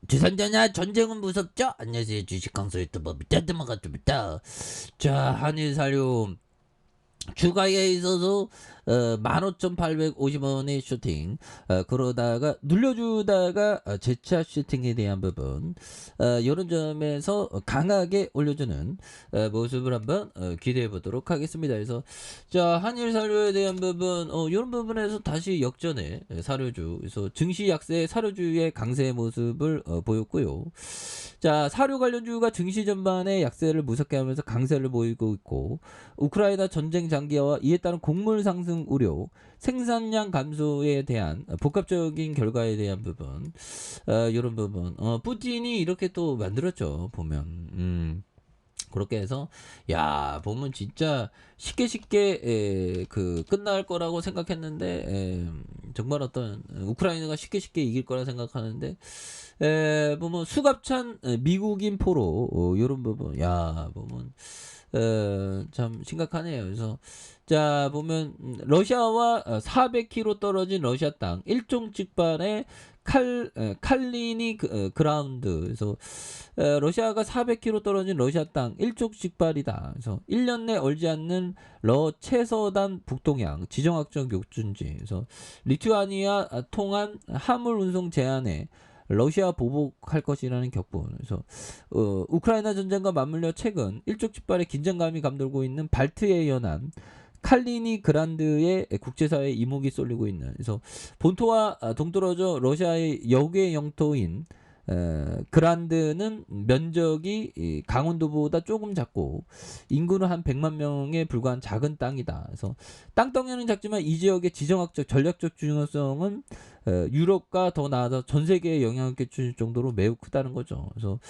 주선자냐 전쟁은 무섭죠? 안녕하세요 주식강사 유튜버 밑에드마가입니다. 자 한일 사료 주가에 있어서 15,850원의 슈팅 그러다가 눌려주다가 재차 슈팅에 대한 부분 이런 점에서 강하게 올려주는 모습을 한번 기대해 보도록 하겠습니다. 그래서 자 한일 사료에 대한 부분 이런 부분에서 다시 역전의 사료주, 그래서 증시 약세 사료주의 강세 모습을 보였고요. 자 사료 관련주가 증시 전반에 약세를 무섭게 하면서 강세를 보이고 있고, 우크라이나 전쟁 장기화와 이에 따른 곡물 상승 우려, 생산량 감소에 대한 복합적인 결과에 대한 부분, 이런 부분, 푸틴이 이렇게 또 만들었죠. 보면, 그렇게 해서 야 보면 진짜 쉽게 그 끝날 거라고 생각했는데 정말 어떤 우크라이나가 쉽게 이길 거라 생각하는데 보면 수갑찬 미국인 포로 이런 부분 야 보면 참 심각하네요. 그래서 자 보면 러시아와 400km 떨어진 러시아 땅 일종 직반의 칼리니 그라운드. 그래서 러시아가 400km 떨어진 러시아 땅 일촉즉발이다. 그래서 1년 내 얼지 않는 최서단 북동양 지정학적 요준지. 그래서 리투아니아 통한 화물 운송 제한에 러시아 보복할 것이라는 격분. 그래서 우크라이나 전쟁과 맞물려 최근 일촉즉발의 긴장감이 감돌고 있는 발트해 연안 칼리니 그란드의 국제사회에 이목이 쏠리고 있는. 그래서 본토와 동떨어져 러시아의 역의 영토인 그란드는 면적이 강원도보다 조금 작고 인구는 한 100만 명에 불과한 작은 땅이다. 그래서 땅덩이는 작지만 이 지역의 지정학적 전략적 중요성은 유럽과 더 나아서 전 세계에 영향을 끼칠 정도로 매우 크다는 거죠. 그래서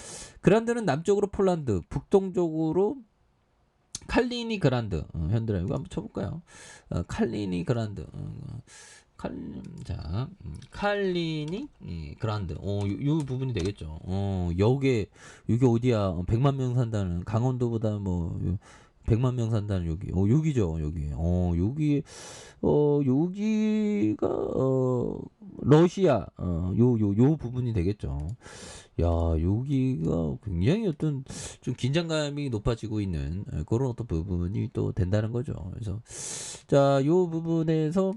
그란드는 남쪽으로 폴란드, 북동쪽으로 칼리니 그란드. 현들아 이거 한번 쳐볼까요? 칼리니 그란드. 칼리니 그란드. 요 부분이 되겠죠. 여기 어디야? 100만 명 산다는, 강원도보다 뭐 100만 명 산다는 여기. 여기죠, 여기. 여기가 러시아 요 부분이 되겠죠. 야, 여기가 굉장히 어떤 좀 긴장감이 높아지고 있는 그런 어떤 부분이 또 된다는 거죠. 그래서 자, 요 부분에서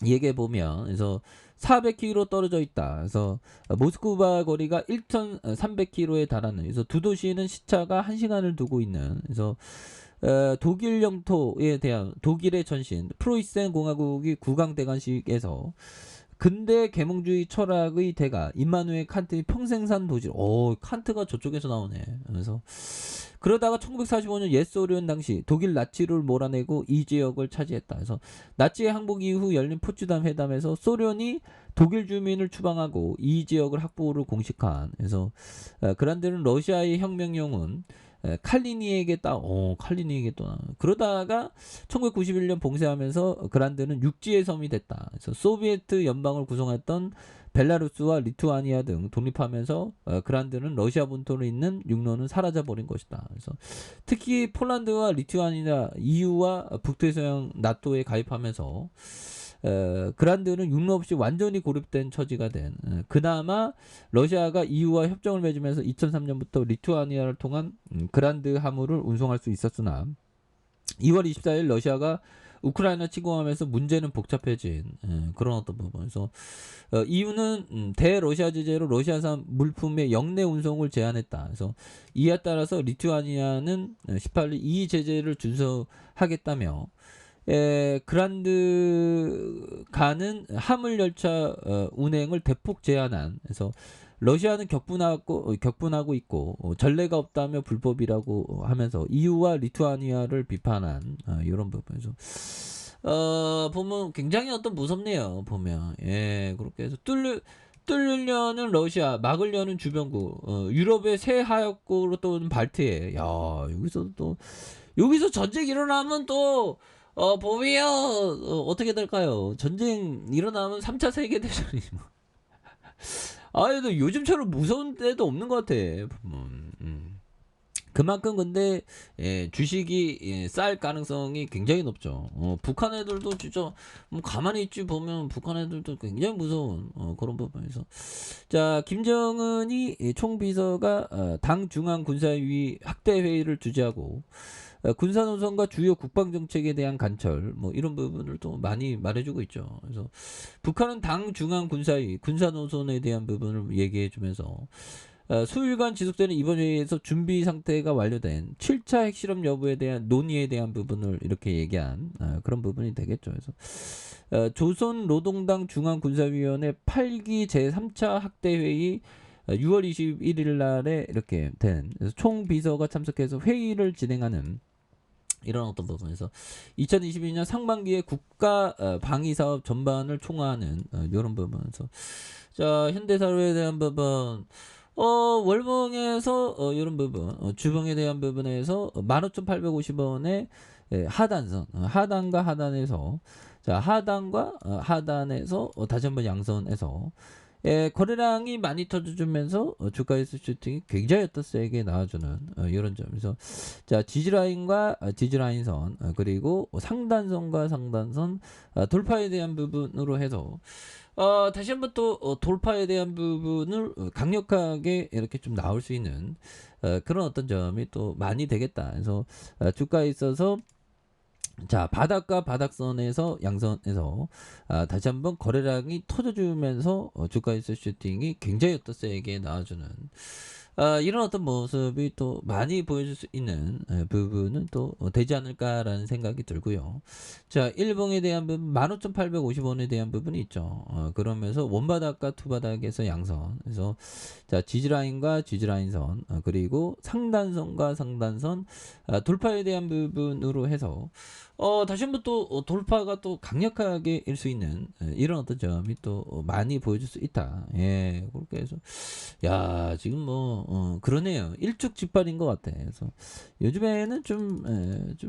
얘기해 보면, 그래서 400km 떨어져 있다. 그래서 모스크바 거리가 1,300km에 달하는. 그래서 두 도시는 시차가 1시간을 두고 있는. 그래서 독일 영토에 대한 독일의 전신 프로이센 공화국이 구강대관식에서 근대 계몽주의 철학의 대가 임마누엘 칸트의 평생 산 도시. 칸트가 저쪽에서 나오네. 그래서 그러다가 1945년 옛소련 당시 독일 나치를 몰아내고 이 지역을 차지했다. 그래서 나치의 항복 이후 열린 포츠담 회담에서 소련이 독일 주민을 추방하고 이 지역을 확보를 공식한. 그래서 그란드는 러시아의 혁명용은 칼리니에게 칼리니에게 또 그러다가 1991년 봉쇄하면서 그란드는 육지의 섬이 됐다. 그래서 소비에트 연방을 구성했던 벨라루스와 리투아니아 등 독립하면서 그란드는 러시아 본토로 있는 육로는 사라져 버린 것이다. 그래서 특히 폴란드와 리투아니아 EU와 북대서양 나토에 가입하면서 그란드는 육로 없이 완전히 고립된 처지가 된. 그나마 러시아가 EU와 협정을 맺으면서 2003년부터 리투아니아를 통한 그란드 화물을 운송할 수 있었으나 2월 24일 러시아가 우크라이나 침공하면서 문제는 복잡해진 그런 어떤 부분에서 EU는 대러시아 제재로 러시아산 물품의 영내 운송을 제한했다. 그래서 이에 따라서 리투아니아는 18일 이 제재를 준수하겠다며 그란드 가는 화물 열차 운행을 대폭 제한한. 그래서 러시아는 격분하고 있고 전례가 없다며 불법이라고 하면서 EU와 리투아니아를 비판한 이런 부분에서 보면 굉장히 어떤 무섭네요. 보면 그렇게 해서 뚫으려는 러시아, 막으려는 주변국, 유럽의 새 하역국으로 또는 발트해. 야, 여기서 전쟁 일어나면 또 보면 어떻게 될까요? 전쟁 일어나면 3차 세계대전이 뭐. 아, 도 요즘처럼 무서운 데도 없는 것 같아. 그만큼 근데 주식이 쌀 가능성이 굉장히 높죠. 북한 애들도 진짜 가만히 있지 보면 북한 애들도 굉장히 무서운 그런 부분에서 자 김정은이 총비서가 당 중앙 군사위 학대 회의를 주재하고 군사 노선과 주요 국방 정책에 대한 관철 뭐 이런 부분을 또 많이 말해주고 있죠. 그래서 북한은 당 중앙 군사위 군사 노선에 대한 부분을 얘기해주면서 수일간 지속되는 이번 회의에서 준비 상태가 완료된 7차 핵실험 여부에 대한 논의에 대한 부분을 이렇게 얘기한 그런 부분이 되겠죠. 그래서 조선노동당 중앙군사위원회 8기 제3차 학대회의 6월 21일 날에 이렇게 된 총비서가 참석해서 회의를 진행하는 이런 어떤 부분에서 2022년 상반기에 국가 방위 사업 전반을 총화하는 이런 부분에서 자 현대사회에 대한 부분 월봉에서 이런 부분 주봉에 대한 부분에서 15,850원의 하단선 하단과 하단에서 자 하단과 하단에서 다시 한번 양선에서 거래량이 많이 터져주면서 주가에서 슈팅이 굉장히 또 세게 나와주는 이런 점에서 자 지지라인과 지지라인선 그리고 상단선과 상단선 돌파에 대한 부분으로 해서 다시 한번 또 돌파에 대한 부분을 강력하게 이렇게 좀 나올 수 있는 그런 어떤 점이 또 많이 되겠다. 그래서 주가에 있어서 자 바닥과 바닥선에서 양선에서 다시 한번 거래량이 터져주면서 주가에서 슈팅이 굉장히 또 세게 나와주는 이런 어떤 모습이 또 많이 보여줄 수 있는 부분은 또 되지 않을까라는 생각이 들고요. 자 일봉에 대한 부분 15,850원에 대한 부분이 있죠. 그러면서 원바닥과 투바닥에서 양선 그래서 자 지지라인과 지지라인선 그리고 상단선과 상단선 돌파에 대한 부분으로 해서 다시 한번 또 돌파가 또 강력하게 일 수 있는 이런 어떤 점이 또 많이 보여줄 수 있다. 예, 그렇게 해서 야 지금 뭐 그러네요. 일촉즉발인 것 같아. 그래서 요즘에는 좀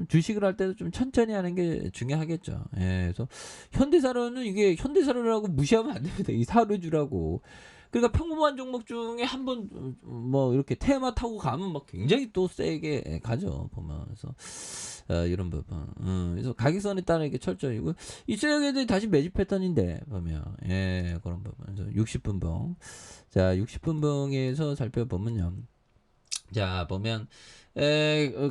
주식을 할 때도 좀 천천히 하는 게 중요하겠죠. 예, 그래서 현대사료는 이게 현대사료라고 무시하면 안 됩니다. 이 사료주라고. 그러니까 평범한 종목 중에 한번 뭐 이렇게 테마 타고 가면 막 굉장히 또 세게 가죠 보면 그래서 이런 부분 그래서 가격선에 따라 이게 철저히고 이쪽에도 다시 매집 패턴인데 보면 예 그런 부분 그래서 60분봉 자 60분봉에서 살펴보면요 자 보면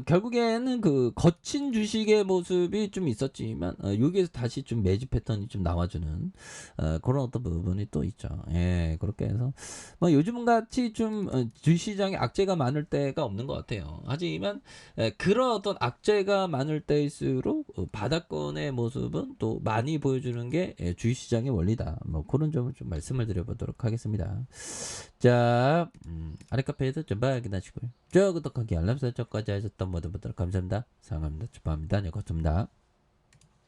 결국에는 그 거친 주식의 모습이 좀 있었지만 여기에서 다시 좀 매집 패턴이 좀 나와주는 그런 어떤 부분이 또 있죠. 예, 그렇게 해서 뭐 요즘 같이 좀 주시장에 악재가 많을 때가 없는 것 같아요. 하지만 그런 어떤 악재가 많을 때일수록 바닥권의 모습은 또 많이 보여주는 게 주식시장의 원리다. 뭐 그런 점을 좀 말씀을 드려보도록 하겠습니다. 자, 아래 카페에서 좀 확인하시고요. 저 구독하기 알람 설정까지 하셨던 모든 분들 감사합니다. 사랑합니다. 축하합니다. 네, 고맙습니다.